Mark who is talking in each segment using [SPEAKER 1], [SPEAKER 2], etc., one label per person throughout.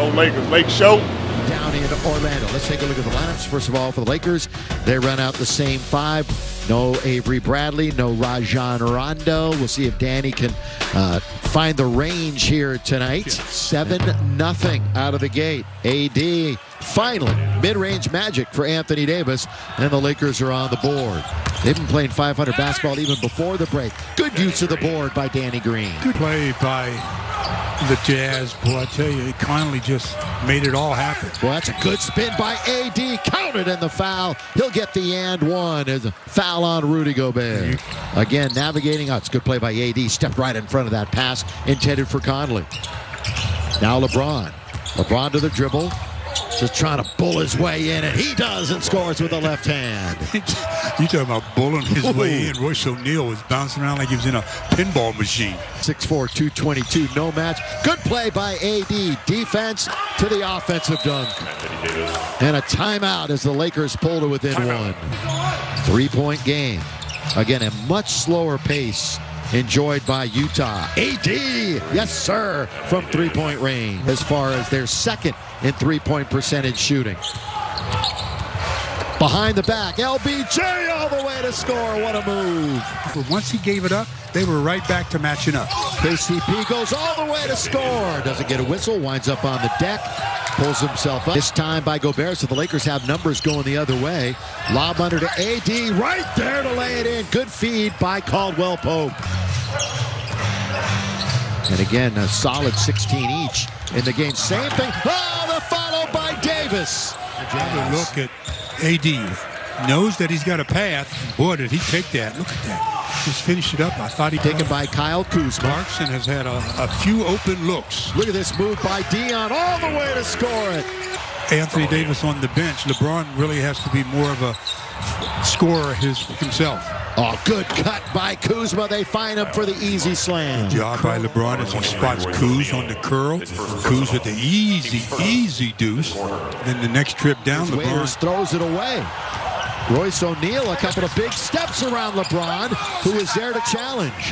[SPEAKER 1] Go Lakers. Lake Show.
[SPEAKER 2] Down in Orlando. Let's take a look at the lineups. First of all, for the Lakers, they run out the same five. No Avery Bradley, no Rajon Rondo. We'll see if Danny can find the range here tonight. 7-0 out of the gate. AD finally mid-range magic for Anthony Davis, and the Lakers are on the board. They've been playing 500 basketball even before the break. Good use of the board by Danny Green.
[SPEAKER 3] Good play by the Jazz. Boy, I tell you, it kindly just made it all happen.
[SPEAKER 2] Well, that's a good spin by AD. Counted in the foul. He'll get the and one as a foul on Rudy Gobert. Again, navigating. Oh, it's a good play by AD. Stepped right in front of that pass intended for Conley. Now LeBron. LeBron to the dribble. Just trying to bull his way in, and he does, and scores with the left hand.
[SPEAKER 3] You talking about bulling his way in. Royce O'Neal was bouncing around like he was in a pinball machine.
[SPEAKER 2] 6'4", 222, no match. Good play by AD. Defense to the offensive dunk. And a timeout as the Lakers pull to within one. 3-point game. Again, a much slower pace enjoyed by Utah. AD, yes sir, from three-point range as far as their second in three-point percentage shooting. Behind the back, LBJ all the way to score. What a move.
[SPEAKER 3] But once he gave it up, they were right back to matching up.
[SPEAKER 2] KCP goes all the way to score. Doesn't get a whistle, winds up on the deck, pulls himself up. This time by Gobert, so the Lakers have numbers going the other way. Lob under to AD, right there to lay it in. Good feed by Caldwell Pope. And again, a solid 16 each in the game. Same thing. Oh, the follow by Davis.
[SPEAKER 3] Another look at AD. Knows that he's got a path. Boy, did he take that. Look at that. Just finished it up. I thought he
[SPEAKER 2] taken by Kyle Kuzma.
[SPEAKER 3] Clarkson has had a few open looks.
[SPEAKER 2] Look at this move by Dion all the way to score it.
[SPEAKER 3] Anthony Davis on the bench. LeBron really has to be more of a scorer himself.
[SPEAKER 2] Oh, good cut by Kuzma. They find him for the easy slam.
[SPEAKER 3] Good job by LeBron as he spots Kuz on the curl. Kuz with the easy deuce. Then the next trip down, LeBron
[SPEAKER 2] Waiters throws it away. Royce O'Neal, a couple of big steps around LeBron, who is there to challenge.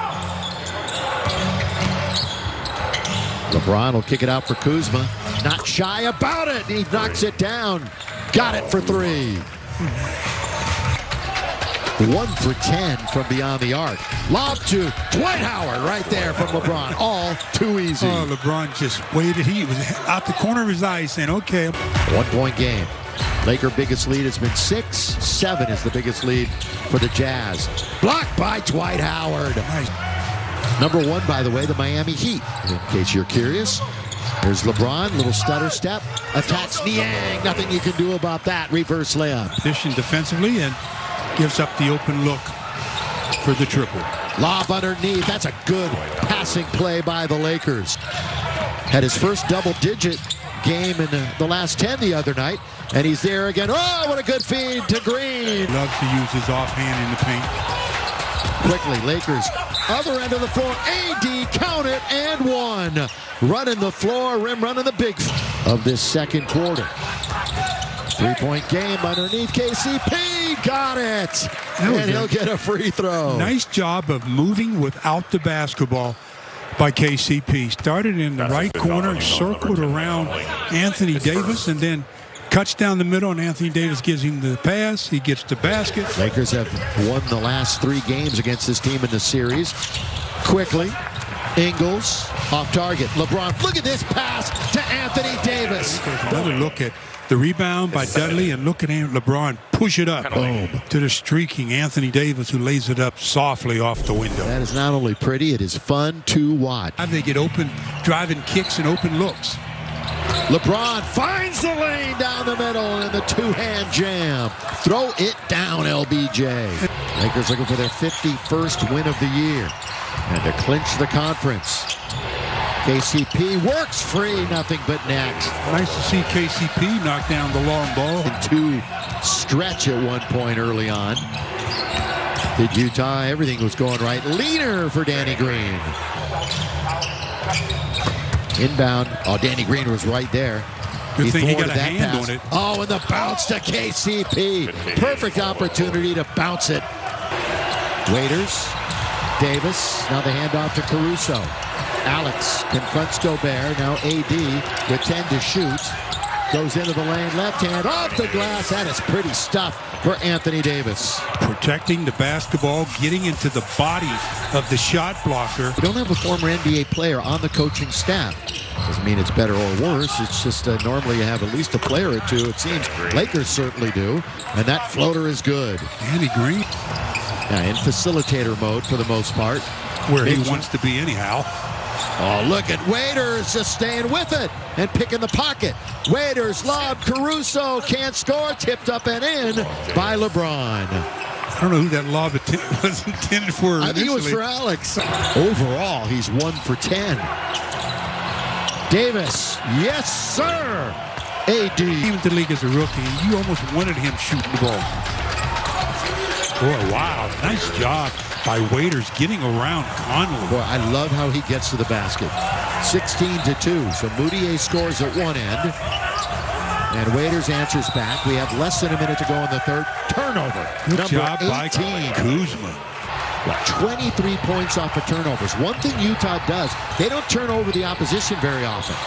[SPEAKER 2] LeBron will kick it out for Kuzma. Not shy about it. He knocks it down. Got it for three. 1 for 10 from beyond the arc. Lob to Dwight Howard right there from LeBron. All too easy.
[SPEAKER 3] Oh, LeBron just waited. He was out the corner of his eye saying, okay.
[SPEAKER 2] 1-point game. Laker biggest lead has been 6. 7 is the biggest lead for the Jazz. Blocked by Dwight Howard.
[SPEAKER 3] Nice.
[SPEAKER 2] Number 1, by the way, the Miami Heat. In case you're curious. There's LeBron, little stutter step. Attacks Niang. Nothing you can do about that. Reverse layup.
[SPEAKER 3] Position defensively and gives up the open look for the triple.
[SPEAKER 2] Lob underneath. That's a good passing play by the Lakers. Had his first double-digit game in the last 10 the other night, and he's there again. Oh, what a good feed to Green.
[SPEAKER 3] Loves to use his offhand in the paint.
[SPEAKER 2] Quickly, Lakers, other end of the floor. AD, count it, and one. Running the floor, rim running the big of this second quarter. 3-point game underneath KCP. Got it. And he'll get a free throw.
[SPEAKER 3] Nice job of moving without the basketball by KCP. Started in the right corner, circled around Anthony Davis, and then cuts down the middle, and Anthony Davis gives him the pass. He gets the basket.
[SPEAKER 2] Lakers have won the last 3 games against this team in the series. Quickly, Ingles off target. LeBron, look at this pass to Anthony Davis.
[SPEAKER 3] Another look at the rebound by Dudley, and look at LeBron push it up. Boom. To the streaking Anthony Davis, who lays it up softly off the window.
[SPEAKER 2] That is not only pretty, it is fun to watch.
[SPEAKER 3] They get open, driving kicks and open looks.
[SPEAKER 2] LeBron finds the lane down the middle in the two-hand jam. Throw it down, LBJ. Lakers looking for their 51st win of the year and to clinch the conference. KCP works free, nothing but net.
[SPEAKER 3] Nice to see KCP knock down the long ball.
[SPEAKER 2] And 2 stretch at one point early on. Did Utah, everything was going right. Leaner for Danny Green. Inbound. Oh, Danny Green was right there.
[SPEAKER 3] Good thing he got a hand
[SPEAKER 2] pass.
[SPEAKER 3] on it.
[SPEAKER 2] Oh, and the bounce to KCP. Perfect opportunity to bounce it. Waiters. Davis. Now the handoff to Caruso. Alex confronts Gobert. Now AD with 10 to shoot. Goes into the lane, left hand off the glass. That is pretty stuff for Anthony Davis.
[SPEAKER 3] Protecting the basketball, getting into the body of the shot blocker.
[SPEAKER 2] We don't have a former NBA player on the coaching staff. Doesn't mean it's better or worse. It's just normally you have at least a player or two. It seems Lakers certainly do. And that floater is good.
[SPEAKER 3] Andy Green.
[SPEAKER 2] Yeah, in facilitator mode for the most part.
[SPEAKER 3] Where he wants to be anyhow.
[SPEAKER 2] Oh, look at Waiters just staying with it and picking the pocket. Waiters lob, Caruso can't score, tipped up and in by LeBron.
[SPEAKER 3] I don't know who that lob was intended for.
[SPEAKER 2] I think it was for Alex. Overall, he's 1 for 10. Davis, yes, sir. AD.
[SPEAKER 3] Came into the league as a rookie, and you almost wanted him shooting the ball. Boy, wow, nice job by Waiters getting around Conley.
[SPEAKER 2] Boy, I love how he gets to the basket. 16-2, so Moutier scores at one end. And Waiters answers back. We have less than a minute to go in the third. Turnover.
[SPEAKER 3] Good
[SPEAKER 2] number
[SPEAKER 3] job
[SPEAKER 2] 18.
[SPEAKER 3] by Kuzma.
[SPEAKER 2] 23 points off of turnovers. One thing Utah does, they don't turn over the opposition very often.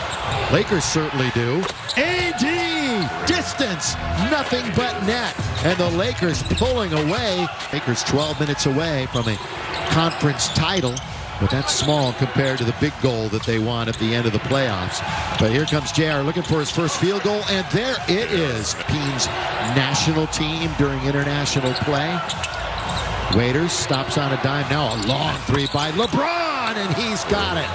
[SPEAKER 2] Lakers certainly do. AD, distance, nothing but net. And the Lakers pulling away. Lakers 12 minutes away from a conference title. But that's small compared to the big goal that they won at the end of the playoffs. But here comes JR looking for his first field goal, and there it is. Peen's national team during international play. Waiters stops on a dime now. A long three by LeBron, and he's got it.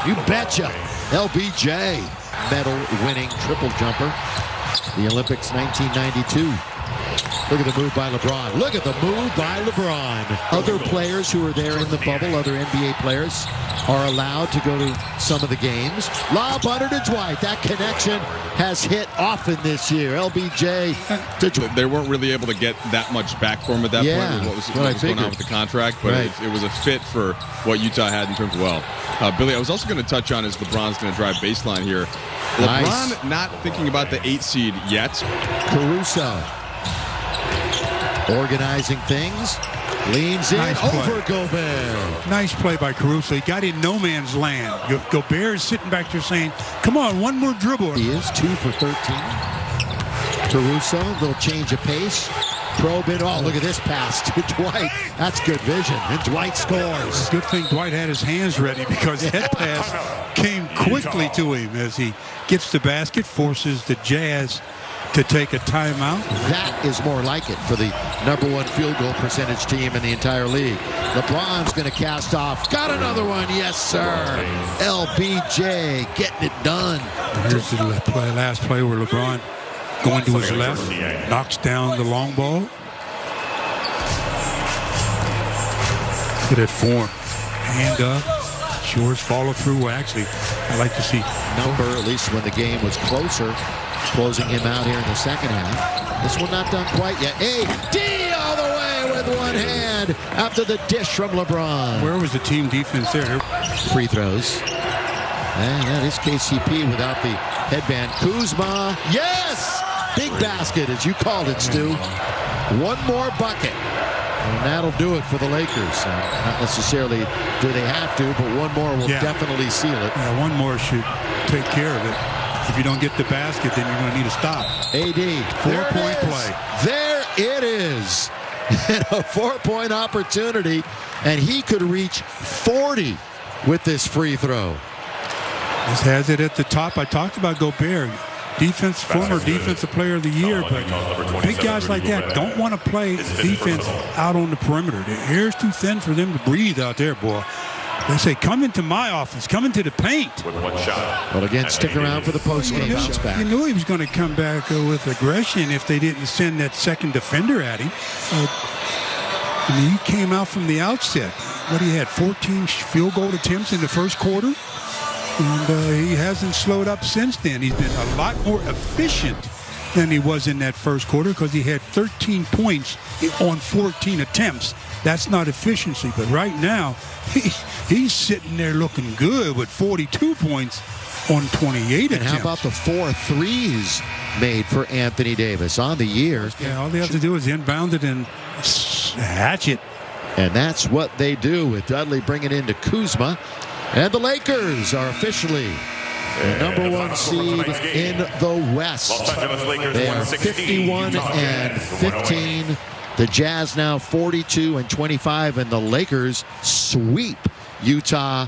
[SPEAKER 2] You betcha. LBJ, medal-winning triple jumper. The Olympics 1992. Look at the move by LeBron. Look at the move by LeBron. Other players who are there in the bubble, other NBA players, are allowed to go to some of the games. Lob under to Dwight. That connection has hit often this year. LBJ to Dwight.
[SPEAKER 1] They weren't really able to get that much back for him at that point with what was going on with the contract, but it was a fit for what Utah had in terms of, Billy, I was also going to touch on is LeBron's going to drive baseline here. LeBron not thinking about the 8 seed yet.
[SPEAKER 2] Caruso organizing things, leans in over Gobert.
[SPEAKER 3] Nice play by Caruso. He got in no man's land. Gobert is sitting back there saying, come on, one more dribble.
[SPEAKER 2] He is 2 for 13. Caruso, little change of pace. Probe in. Oh, look at this pass to Dwight. That's good vision. And Dwight scores.
[SPEAKER 3] Good thing Dwight had his hands ready because that pass came quickly to him as he gets the basket, forces the Jazz to take a timeout.
[SPEAKER 2] That is more like it for the #1 field goal percentage team in the entire league. LeBron's going to cast off. Got another one. Yes, sir. LBJ getting it done.
[SPEAKER 3] Here's the last play where LeBron going to his left, knocks down the long ball. Look at that form. Hand up. Shores follow through. Well, actually, I like to see
[SPEAKER 2] number, at least when the game was closer. Closing him out here in the second half. This one not done quite yet. AD all the way with one hand after the dish from LeBron.
[SPEAKER 3] Where was the team defense there?
[SPEAKER 2] Free throws. And that is KCP without the headband. Kuzma, yes! Big basket, as you called it, Stu. One more bucket. And that'll do it for the Lakers. Not necessarily do they have to, but one more will definitely seal it.
[SPEAKER 3] Yeah, one more should take care of it. If you don't get the basket, then you're going to need a stop.
[SPEAKER 2] AD, 4-point play. There it is. A 4-point opportunity, and he could reach 40 with this free throw.
[SPEAKER 3] This has it at the top. I talked about Gobert. Former defensive player of the year, but big guys like that don't want to play defense out on the perimeter. The air's too thin for them to breathe out there, boy. They say, come into my office, come into the paint.
[SPEAKER 2] Well, again, stick around for the postgame bounce back.
[SPEAKER 3] You knew he was going to come back with aggression if they didn't send that second defender at him. I mean, he came out from the outset. What, he had 14 field goal attempts in the first quarter? And he hasn't slowed up since then. He's been a lot more efficient than he was in that first quarter because he had 13 points on 14 attempts. That's not efficiency, but right now, he's sitting there looking good with 42 points on 28 attempts.
[SPEAKER 2] And how about the 4 threes made for Anthony Davis on the year?
[SPEAKER 3] Yeah, all they have to do is inbound it and hatch it.
[SPEAKER 2] And that's what they do with Dudley bringing in to Kuzma. And the Lakers are officially the number 1 seed in the West. They are 51-15. The Jazz now 42-25, and the Lakers sweep Utah